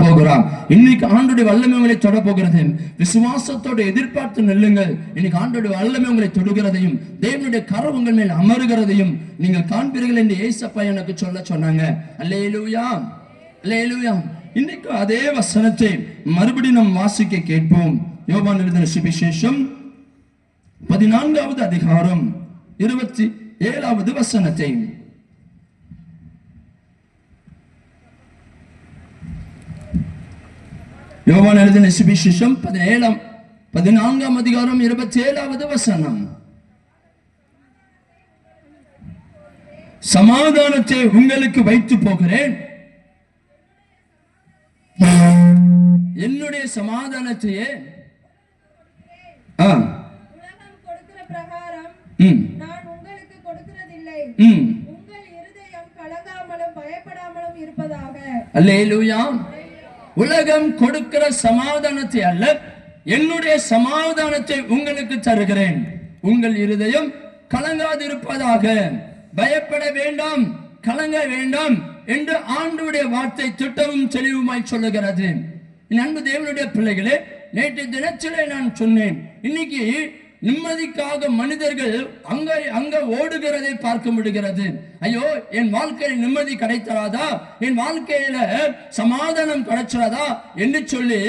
போகிறார். இன்னைக்கு ஆண்டோட வல்லமை உங்களை தொட போகிறது. விசுவாசத்தோடு எதிர்பார்த்து நெல்லுங்கள். இன்னைக்கு ஆண்டோட வல்லமை உங்களை தொடுகிறதையும் தேவனுடைய கரம் உங்கள் மேல் அமருகிறதையும் நீங்கள் காண்பீர்கள் என்று ஏசப்பா எனக்கு சொன்னாங்க. அல்லேலூயா, அல்லேலூயா. இன்னைக்கு அதே வசனத்தை மறுபடியும் நாம் வாசிக்க கேட்போம். யோவான் எழுதின சுவிசேஷம் 14வது அதிகாரம் 27வது வசனத்தை. யோவான் எழுதின சுவிசேஷம் 14ஆம் அதிகாரம் 27வது வசனம். சமாதானத்தை உங்களுக்கு வைத்து போகிறேன், என்னுடைய சமாதானத்தையே உலகம் கொடுக்கிற பிரகாரம் நான் உங்களுக்கு கொடுக்கிறதில்லை. உங்கள் இருதயம் கலங்காமலும் பயப்படாமலும் இருப்பதாக. அல்லேலூயா. உலகம் கொடுக்கிற சமாதானத்தை அல்ல, என்னுடைய சமாதானத்தை உங்களுக்கு தருகிறேன். உங்கள் இருதயம் கலங்காதிருப்பதாக. பயப்பட வேண்டாம், கலங்க வேண்டாம் என்று ஆண்டவருடைய வார்த்தை திட்டமும் தெளிவுமாய் சொல்லுகிறது. அன்பு தேவனுடைய பிள்ளைகளே, நேற்று தினத்திலே நான் சொன்னேன், இன்னைக்கு நிம்மதிக்காக மனிதர்கள் அங்க ஓடுகிறதை பார்க்க முடிகிறது. ஐயோ, என் வாழ்க்கையில் நிம்மதி கிடைத்தராதா, என் வாழ்க்கையில சமாதானம் கிடைச்சாதா என்று சொல்லி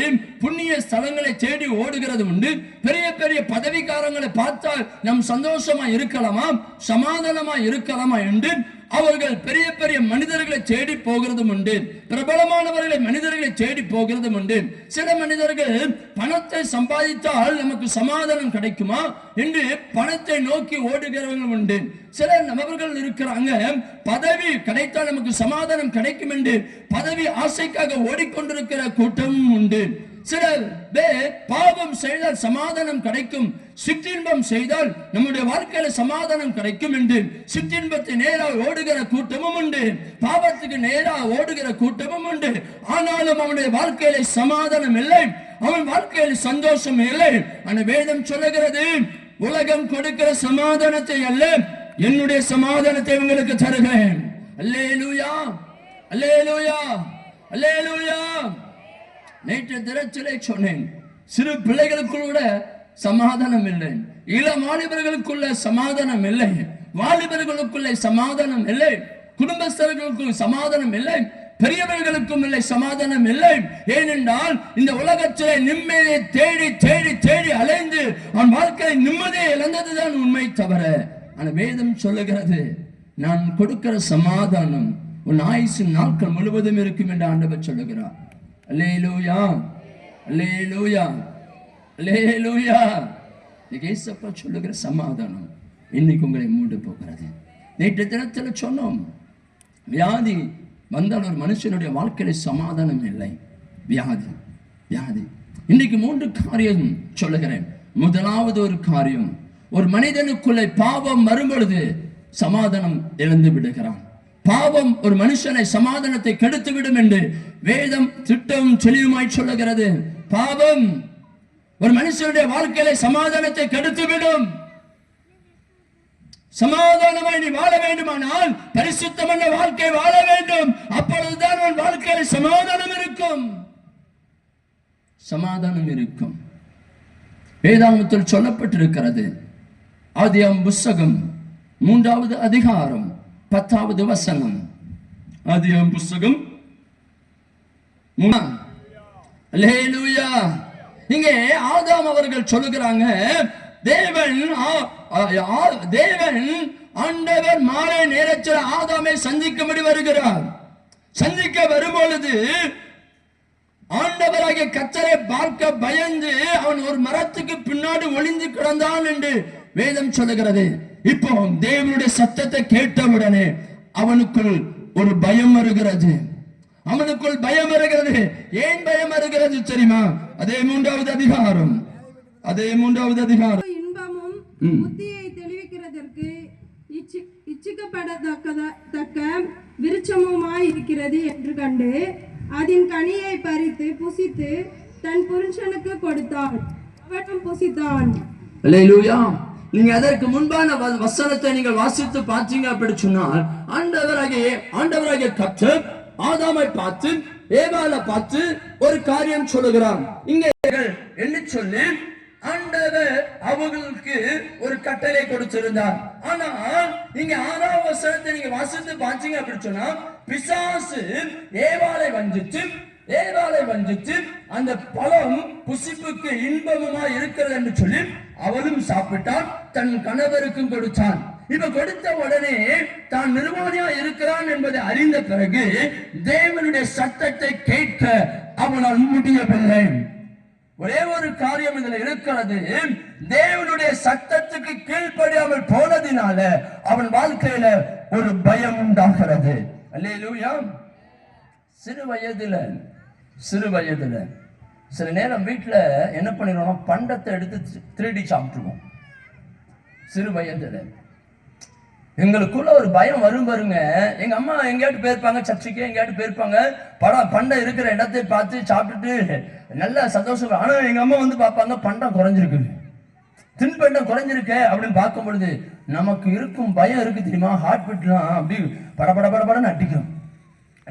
புண்ணிய ஸ்தலங்களை தேடி ஓடுகிறது உண்டு. பெரிய பெரிய பதவிக்காரங்களை பார்த்தால் நம் சந்தோஷமா இருக்கலாமா, சமாதானமா இருக்கலாமா என்று அவர்கள் பெரிய பெரிய மனிதர்களை தேடி போகிறதும் உண்டு. பிரபலமானவர்களை மனிதர்களை தேடி போகிறதும் உண்டு. சில மனிதர்கள் பணத்தை சம்பாதித்தால் நமக்கு சமாதானம் கிடைக்குமா என்று பணத்தை நோக்கி ஓடுகிறவர்கள் உண்டு. சில நபர்கள் இருக்கிறாங்க, பதவி கிடைத்தால் நமக்கு சமாதானம் கிடைக்கும் என்று பதவி ஆசைக்காக ஓடிக்கொண்டிருக்கிற கூட்டமும் உண்டு. சில பேர் பாவம் செய்தால் சமாதானம் கிடைக்கும், சிற்றின்பம் செய்தால் நம்முடைய வாழ்க்கையில சமாதானம் கிடைக்கும் என்று சிற்றின்பத்தை நேராக ஓடுகிற கூட்டமும் உண்டு, பாவத்துக்கு நேராக ஓடுகிற கூட்டமும் உண்டு. ஆனாலும் அவனுடைய வாழ்க்கையில சமாதானம் இல்லை, அவன் வாழ்க்கையில் சந்தோஷம் இல்லை. அந்த வேதம் சொல்லுகிறது, உலகம் கொடுக்கிற சமாதானத்தை அல்ல, என்னுடைய சமாதானத்தை உங்களுக்கு தருகிறேன். அல்லேலூயா, அல்லேலூயா, அல்லேலூயா. நேற்று தினத்திலே சொன்னேன், சிறு பிள்ளைகளுக்குள் கூட சமாதானம் இல்லை, இளம் வாலிபர்களுக்குள்ள சமாதானம் இல்லை, வாலிபர்களுக்குள்ள சமாதானம் இல்லை, குடும்பஸ்தர்களுக்குள் சமாதானம் இல்லை, பெரியவர்களுக்கும் இல்லை, சமாதானம் இல்லை. ஏனென்றால் இந்த உலகத்திலே நிம்மதியை தேடி தேடி தேடி அலைந்து அவன் வாழ்க்கையை நிம்மதியை இழந்ததுதான் உண்மை தவிர, ஆனால் வேதம் சொல்லுகிறது, நான் கொடுக்கிற சமாதானம் உன் ஆயுசு நாட்கள் முழுவதும் இருக்கும் என்று ஆண்டவர் சொல்லுகிறார். அல்லேலூயா, அல்லேலூயா, அல்லேலூயா. இயேசப்பா சொல்லுகிற சமாதானம் இன்னைக்கு உங்களை மூடு போகிறது. நேற்று தினத்தில் சொன்னோம், வியாதி வந்தால் ஒரு மனுஷனுடைய வாழ்க்கையில சமாதானம் இல்லை. வியாதி, வியாதி. இன்னைக்கு 3 காரியம் சொல்லுகிறேன். முதலாவது ஒரு காரியம், ஒரு மனிதனுக்குள்ளே பாவம் வரும்பொழுது சமாதானம் இழந்து விடுகிறான். பாவம் ஒரு மனுஷனை சமாதானத்தை கெடுத்து விடும் என்று வேதம் திட்டமும் தெளிவுமாய் சொல்லுகிறது. பாவம் ஒரு மனுஷனுடைய வாழ்க்கையில சமாதானத்தை கெடுத்து விடும். சமாதானமாய் நீ வாழ வேண்டுமானால் பரிசுத்தமான வாழ்க்கை வாழ வேண்டும். அப்பொழுதுதான் உன் வாழ்க்கையில சமாதானம் இருக்கும், சமாதானம் இருக்கும். வேதாகமத்தில் சொல்லப்பட்டிருக்கிறது. ஆதியாகமம் புத்தகம் 3வது அதிகாரம் 10வது வசனம். ஆதியாகமம் புத்தகம். அல்லேலூயா. இங்கே ஆதாம் அவர்கள் சொல்லுகிறாங்க, தேவன் ஆண்டவர் மாலை நேரத்தில் ஆதாமை சந்திக்கும்படி வருகிறார். சந்திக்க வரும்பொழுது ஆண்டவராகிய கர்த்தரை பார்க்க பயந்து அவன் ஒரு மரத்துக்கு பின்னாடி ஒளிந்து கிடந்தான் என்று வேதம் சொல்லுகிறது. இப்போ தேவனுடைய சத்தத்தை கேட்டவுடனே அவனுக்குள் ஒரு பயம் வருகிறது, அவனுக்குள் பயம் வருகிறது. ஏன் பயம் வருகிறது தெரியுமா? அதே 3வது அதிகாரம், அதே 3வது அதிகாரம். இன்பமும் புத்தியை தெளிவிக்கிறதற்கு இச்சிக்கப்படத்தக்க விருட்சமுமாய் இருக்கிறது என்று கண்டு அதன் கனியை பறித்து புசித்து தன் புருஷனுக்கு கொடுத்தான், அவனும் புசித்தான். அல்லேலூயா. நீங்க அதற்கு முன்பான வசனத்தை நீங்கள் வாசித்து பார்த்தீங்க அப்படி சொன்னால், ஆண்டவராகிய கர்த்தர் ஆதாமை பார்த்து ஏவாளை பார்த்து ஒரு காரியம் சொல்லுகிறான். இங்கே என்ன சொல்லி ஆண்டவர் அவர்களுக்கு ஒரு கட்டளை கொடுத்திருந்தார். ஆனா நீங்க 6ஆம் வசனத்தை நீங்க வாசித்து பாத்தீங்க அப்படின்னு சொன்னா, பிசாசு ஏவாளை வஞ்சித்து அந்த பழம் புசிப்புக்கு இன்பமுமா இருக்கிறது என்று சொல்லி அவளும் சாப்பிட்டான், தன் கணவருக்கும் கொடுத்தான். இப்ப கொடுத்த உடனே தான் நிர்வாணியா இருக்கிறான் என்பதை அறிந்த பிறகு தேவனுடைய சத்தத்தை கேட்க அவனால் முடியவில்லை. ஒரே ஒரு காரியம் இதுல இருக்கிறது, தேவனுடைய சத்தத்துக்கு கீழ்ப்படியாமல் போனதினால அவன் வாழ்க்கையில ஒரு பயம் உண்டாகிறது. அல்லேலூயா. சிறு வயதுல சில நேரம் வீட்டுல என்ன பண்ணிடுவோம், பண்டத்தை எடுத்து திருடி சாப்பிட்டுருவோம். சிறு வயதுல எங்களுக்குள்ள ஒரு பயம் வரும் பாருங்க. எங்க அம்மா எங்கேயாட்டு போயிருப்பாங்க, சர்ச்சுக்கு எங்கேயாட்டு போயிருப்பாங்க, பண்டம் இருக்கிற இடத்தை பார்த்து சாப்பிட்டுட்டு நல்ல சந்தோஷம். ஆனா எங்க அம்மா வந்து பார்ப்பாங்க, பண்டம் குறைஞ்சிருக்கு, தின்பண்டம் குறைஞ்சிருக்கு அப்படின்னு பார்க்கும் பொழுது நமக்கு இருக்கும் பயம் இருக்கு தெரியுமா, ஹார்ட் பீட்லாம் அப்படி படபடன்னு அடிக்கும்.